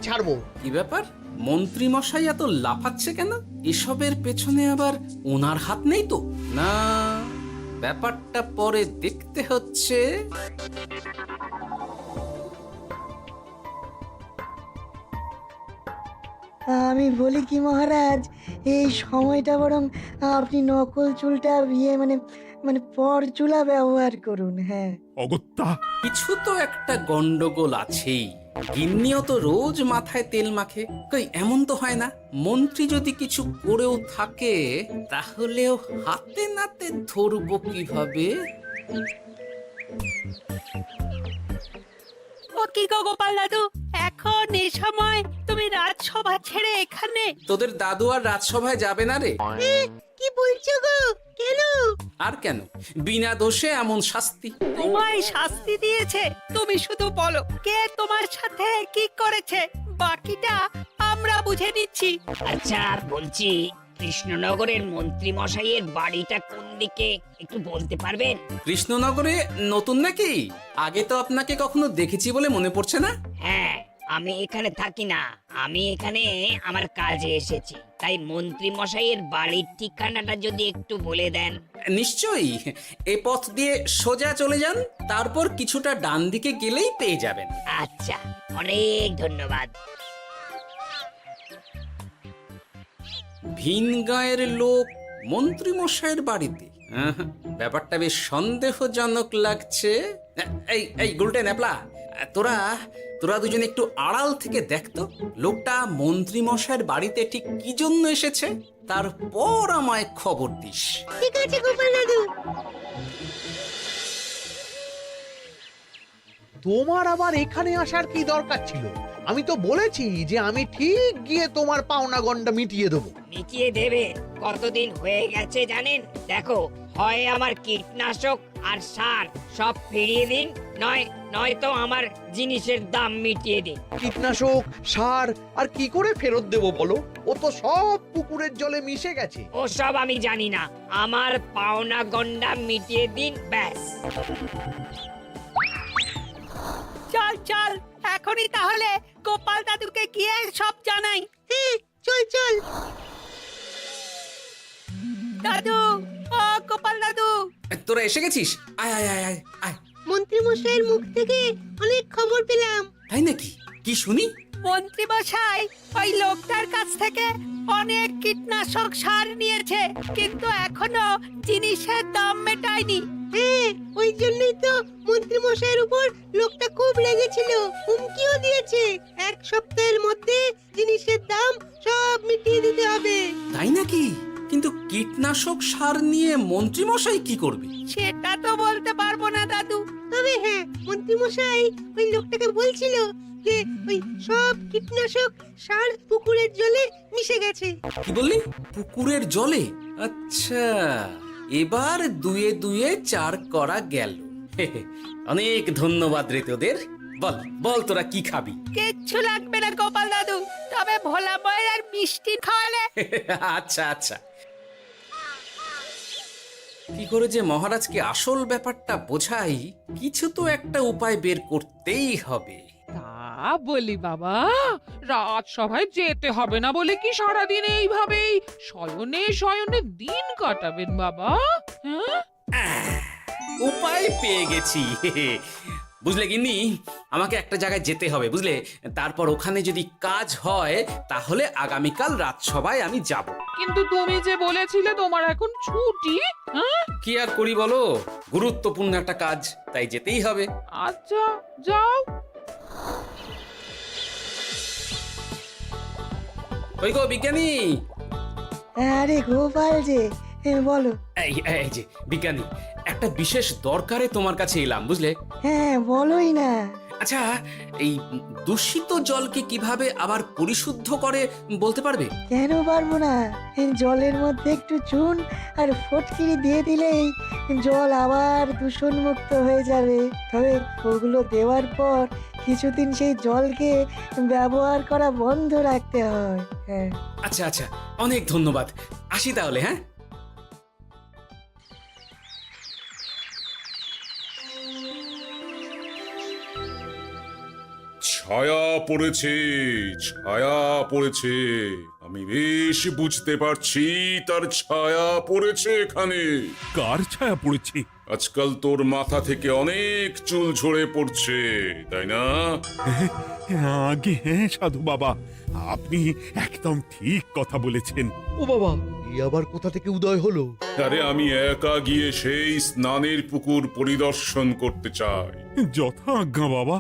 ছাড়বো। কি ব্যাপার, মন্ত্রী মশাই এত লাফাচ্ছে কেন? এসবের পেছনে আবার ওনার হাত নেই তো? না, ব্যাপারটা পরে দেখতে হচ্ছে। আমি বলি কি মহারাজ, এই সময়টা বরং আপনি নকল চুলটা মানে মানে পর চুলা ব্যবহার করুন। হ্যাঁ, অগত্যা কিছু তো একটা গন্ডগোল আছেই। গিন্নিও তো রোজ মাথায় তেল মাখে, কই এমন তো হয় না। মন্ত্রী যদি কিছু করেও থাকে তাহলেও হাতে নাতে ধরবো কিভাবে? ও কি গো গোপাল দাদু, এখন এই সময় তুমি রাজসভা ছেড়ে এখানে? তোদের দাদু আর রাজসভায় যাবে না রে? কি বলছো গো? কেন? আর কেন, বিনা দোষে এমন শাস্তি। তোমায় শাস্তি দিয়েছে? তুমি শুধু বলো কে তোমার সাথে কি করেছে, বাকিটা আমরা বুঝে নিচ্ছি। আচ্ছা বলছি, কৃষ্ণনগরের মন্ত্রী মশাইয়ের বাড়িটা কোন দিকে একটু বলতে পারবেন? কৃষ্ণনগরে নতুন নাকি? আগে তো আপনাকে কখনো দেখেছি বলে মনে পড়ছে না। হ্যাঁ, আমি এখানে থাকি না, আমি এখানে আমার কাজে এসেছি, তাই মন্ত্রী মশাইয়ের বাড়ির ঠিকানাটা যদি একটু বলে দেন। নিশ্চয়ই, এ পথ দিয়ে সোজা চলে যান, তারপর কিছুটা ডান দিকে গেলেই পেয়ে যাবেন। আচ্ছা, অনেক ধন্যবাদ। ভিন গাঁয়ের লোক মন্ত্রী মশাইয়ের বাড়িতে? ব্যাপারটা বেশ সন্দেহজনক লাগছে। এই এই গুলটে ন্যাপলা, তোরা তোরা দুজন একটু আড়াল থেকে দেখতো লোকটা মন্ত্রী মশাইয়ের বাড়িতে ঠিক কি জন্য এসেছে, তারপর আমায় খবর দিস। ঠিক আছে গোপাল দাদু। তোমার আবার এখানে আসার কি দরকার ছিল? আমি তো বলেছি যে আমি ঠিক গিয়ে তোমার পাওনা গন্ডা মিটিয়ে দেবো। মিটিয়ে দেবে? কতদিন হয়ে গেছে জানেন? দেখো, হয় আমার কীটনাশক আর সার সব ফিরিয়ে দিন, নয়তো আমার জিনিসের দাম মিটিয়ে দিন। কীটনাশক, সার আর কি করে ফেরত দেবো বলো? ও তো সব পুকুরের জলে মিশে গেছে। ওসব আমি জানি না, আমার পাওনা গন্ডা মিটিয়ে দিন, ব্যাস। চল চল, এখনই তাহলে গোপাল দাদুকে গিয়ে সব জানাই। চল চল। দাদু, ও গোপাল দাদু, তোরা এসে গেছিস? আয় আয় আয় আয় আয়। মন্ত্রী মশাইয়ের মুখ থেকে অনেক খবর পেলাম। তাই নাকি? কি শুনি? মন্ত্রী মশাই ওই লোকটার কাছ থেকে অনেক কীটনাশক সার নিয়েছে, কিন্তু এখনো জিনিসের দাম মেটায়নি। হ্যাঁ, ওই জন্যই তো মন্ত্রী মশাইয়ের উপর লোকটা খুব রেগেছিল, হুমকিও দিয়েছে এক সপ্তাহের মধ্যে জিনিসের দাম সব মিটিয়ে দিতে হবে। তাই নাকি? কিন্তু কীটনাশক সার নিয়ে মন্ত্রী মশাই কি করবে? সেটা তো বলতে পারবো না দাদু, তবে হ্যাঁ, মন্ত্রী মশাই ওই লোকটাকে বলছিল যে ওই সব কীটনাশক সার পুকুরের জলে মিশে গেছে। কি বললি? পুকুরের জলে? আচ্ছা, এবার দুয়ে দুয়ে চার করা গেল। অনেক ধন্যবাদ রে তোদের। বল বল, তোরা কি খাবি? কিচ্ছু লাগবে না গোপাল দাদু, তবে ভোলা বয়ের আর মিষ্টি খাওয়ালে। আচ্ছা আচ্ছা। কি করে যে মহারাজকে আসল ব্যাপারটা বোঝাই, কিছু তো একটা উপায় বের করতেই হবে। তা বলি বাবা, রাজসভায় যেতে হবে না বলে কি সারাদিন এইভাবেই শয়নে শয়নে দিন কাটাবেন বাবা? হ্যাঁ, উপায় পেয়ে গেছি। বুঝলে গিন্নি, আমাকে একটা জায়গায় যেতে হবে, বুঝলে? তারপর ওখানে যদি কাজ হয় তাহলে আগামীকাল রাজসভায় আমি যাব। কিন্তু তুমি যে বলেছিলে তোমার এখন ছুটি। হ্যাঁ, কি আর করি বলো, গুরুত্বপূর্ণ একটা কাজ, তাই যেতেই হবে। আচ্ছা যাও। ওই গো বিজ্ঞানী, আরে গোপাল যে, বলো। এই এই যে বিজ্ঞানী, একটা বিশেষ দরকারে তোমার কাছে এলাম, বুঝলে? হ্যাঁ, বলোই না। আচ্ছা, এই দূষিত জলকে কিভাবে আবার পরিশুদ্ধ করে বলতে পারবে? কেন পারবো না? জলের মধ্যে একটু চুন আর ফটকিরি দিয়ে দিলেই জল আবার দূষণমুক্ত হয়ে যাবে। তবে ওগুলো দেওয়ার পর কিছুদিন সেই জলকে ব্যবহার করা বন্ধ রাখতে হয়। হ্যাঁ। আচ্ছা আচ্ছা, অনেক ধন্যবাদ, আসি তাহলে। হ্যাঁ, ছায়া পড়েছে, ছায়া পড়েছে। আমি বেশ বুঝতে পারছি তার ছায়া পড়েছে এখানে। কার ছায়া পড়েছে? আজকাল তোর মাথা থেকে অনেক চুল ঝরে পড়ছে, তাই না? আগে হ্যাঁ সাধু বাবা, আপনি একদম ঠিক কথা বলেছেন। ও বাবা, এই আবার কোথা থেকে উদয় হলো? আরে আমি একা গিয়ে সেই স্নানের পুকুর পরিদর্শন করতে চাই। যথা আজ্ঞা বাবা।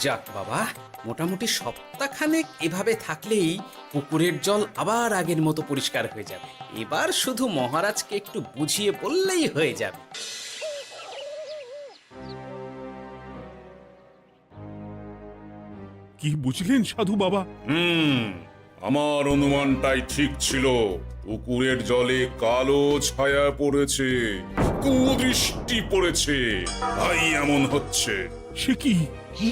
যাক বাবা, মোটামুটি সপ্তাহখানেক এভাবে থাকলেই পুকুরের জল আবার আগের মতো পরিষ্কার হয়ে যাবে। এবার শুধু মহারাজকে একটু বুঝিয়ে বললেই হয়ে যাবে। কি বুঝলেন সাধু বাবা? আমার অনুমানটাই ঠিক ছিল। পুকুরের জলে কালো ছায়া পড়েছে, কুদৃষ্টি পড়েছে, তাই এমন হচ্ছে। সে কি? কি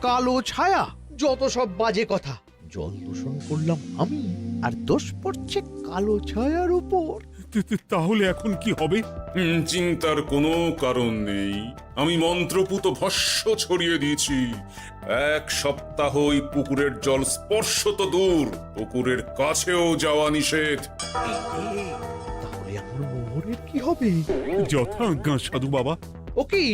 কালো ছায়া? যত সব বাজে কথা। জল দূষণ করলাম আমি, আর দোষ পড়ছে কালো ছায়ার উপর। তাহলে এখন কি হবে? চিন্তার কোনো কারণ নেই। আমি মন্ত্রপুত ভস্য ছড়িয়ে দিয়েছি। 1 সপ্তাহ ওই পুকুরের জল স্পর্শ তো দূর, পুকুরের কাছেও যাওয়া নিষেধ। তাহলে আমার মোহরের কি হবে? যথা আজ্ঞা সাধু বাবা। ও কি,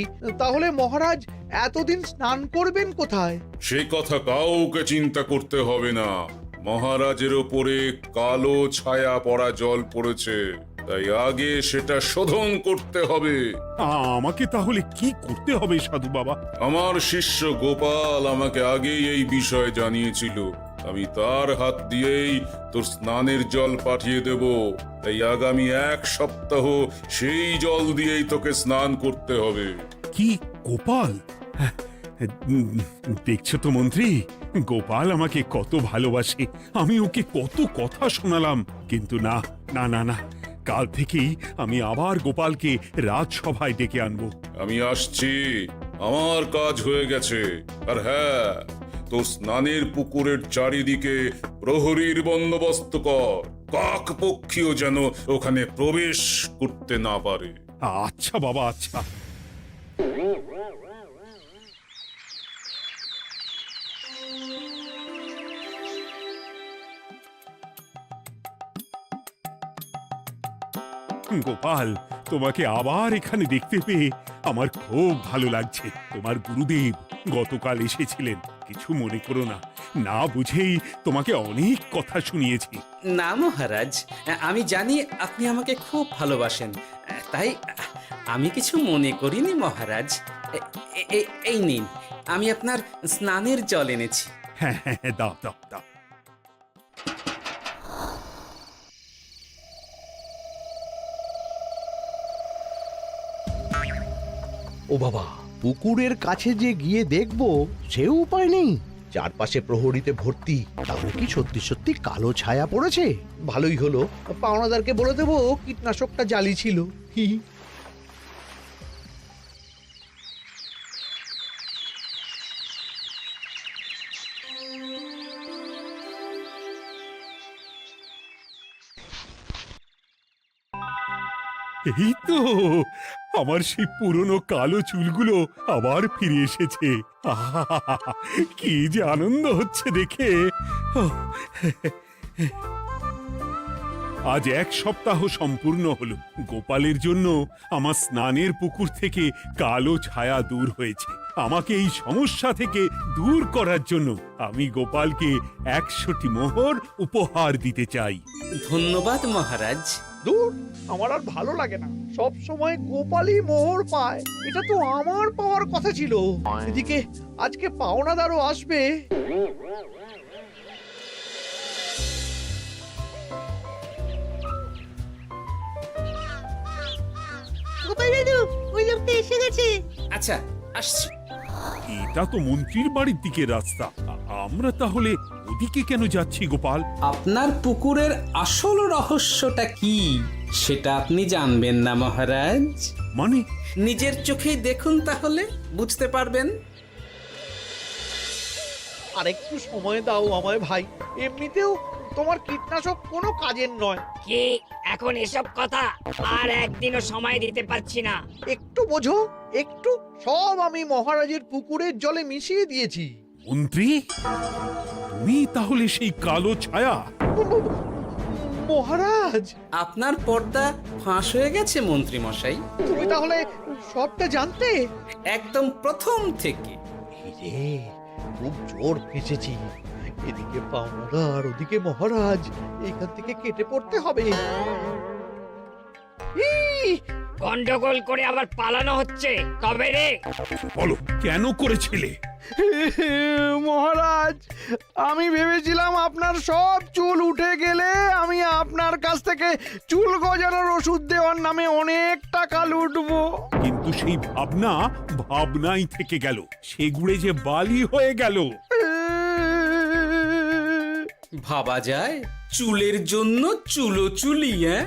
তাহলে মহারাজ এতদিন স্নান করবেন কোথায়? সে কথা কাউকে চিন্তা করতে হবে না। মহারাজের ওপরে কালো ছায়া পড়া জল পড়েছে, তাই আগে সেটা শোধন করতে হবে। আমাকে তাহলে কি করতে হবে সাধু বাবা? আমার শিষ্য গোপাল আমাকে আগেই এই বিষয় জানিয়েছিল। আমি তার হাত দিয়েই তোর স্নানের জল পাঠিয়ে দেব। তাই আগামী 1 সপ্তাহ সেই জল দিয়েই তোকে স্নান করতে হবে। কি গোপাল? দেখছো তো মন্ত্রী, গোপাল আমাকে কত ভালোবাসে। আমি ওকে কত কথা শোনালাম, কিন্তু না না না না, কাল থেকেই আমি আবার গোপালকে রাজসভায় ডেকে আনবো। আমি আসছি, আমার কাজ হয়ে গেছে। আর হ্যাঁ, তোর স্নানের পুকুরের চারিদিকে প্রহরীর বন্দোবস্ত কর। কাক পক্ষীও যেন ওখানে প্রবেশ করতে না পারে। আচ্ছা বাবা, আচ্ছা। গোপাল, তোমাকে আবার এখানে দেখতে পেয়ে আমার খুব ভালো লাগছে। তোমার গুরুদেব গতকাল এসেছিলেন, কিছু মনে করো না। না বুঝেই তোমাকে অনেক কথা শুনিয়েছি। না মহারাজ, আমি জানি আপনি আমাকে খুব ভালোবাসেন, তাই আমি কিছু মনে করিনি মহারাজ। এই নিন, আমি আপনার স্নানের জল এনেছি। হ্যাঁ হ্যাঁ হ্যাঁ, দাও দাও দাও। ও বাবা, পুকুরের কাছে যে গিয়ে দেখবো সে উপায় নেই। চারপাশে প্রহরীতে ভর্তি, তাহলে কি সত্যি সত্যি কালো ছায়া পড়েছে? ভালোই হলো, পাওনাদারকে বলে দেবো কীটনাশকটা জালি ছিল। হি হি। এই তো আমার সেই পুরনো কালো চুলগুলো আবার ফিরে এসেছে। আহা, কি যে আনন্দ হচ্ছে দেখে। আজ 1 সপ্তাহ সম্পূর্ণ হলো। গোপালের জন্য আমার স্নানের পুকুর থেকে কালো ছায়া দূর হয়েছে। আমাকে এই সমস্যা থেকে দূর করার জন্য আমি গোপালকে 100টি মোহর উপহার দিতে চাই। ধন্যবাদ মহারাজ। দূর, আমার আর ভালো লাগে না। সব সময় গোপালই মোহর পায়, এটা তো আমার পাওয়ার কথা ছিল। এদিকে আজকে পাওনাদারও আসবে। গোপাল দাদু, ওই লোকটা এসে গেছে। আচ্ছা, আসছি। এটা তো মন্ত্রীর বাড়ির দিকে রাস্তা। আমরা তাহলে ওদিকে কেন যাচ্ছি গোপাল? আপনার পুকুরের আসল রহস্যটা কি সেটা আপনি জানবেন না মহারাজ। মানে নিজের চোখেই দেখুন, তাহলে বুঝতে পারবেন। আর একটু সময় দাও আমায় ভাই, এমনিতেও তোমার কীটনাশক কোনো কাজের নয়। কি এখন এসব কথা? আর একদিনও সময় দিতে পারছি না। একটু বোঝো, একটু। সব আমি মহারাজের পুকুরের জলে মিশিয়ে দিয়েছি। মন্ত্রী, তুমি তাহলে সেই কালো ছায়া? মহারাজ, আপনার পর্দা ফাঁস হয়ে গেছে মন্ত্রী মশাই। তুমি তাহলে সবটা জানতে? একদম প্রথম থেকে। রে, খুব জোর ফেঁসেছি। এদিকে পাওনাদার, ওদিকে মহারাজ, এখান থেকে কেটে পড়তে হবে। গন্ডগোল করে আবার পালানো হচ্ছে তবে রে। বলো, কেন করেছিলে? মহারাজ, আমি ভেবেছিলাম আপনার সব চুল উঠে গেলে আমি আপনার কাছ থেকে চুল গজানোর ওষুধ দেওয়ার নামে অনেক টাকা লুটবো। কিন্তু সেই ভাবনা ভাবনাই থেকে গেল, সেগুড়ে যে বালি হয়ে গেল। ভাবা যায় চুলের জন্য চুলো চুলি, হ্যাঁ?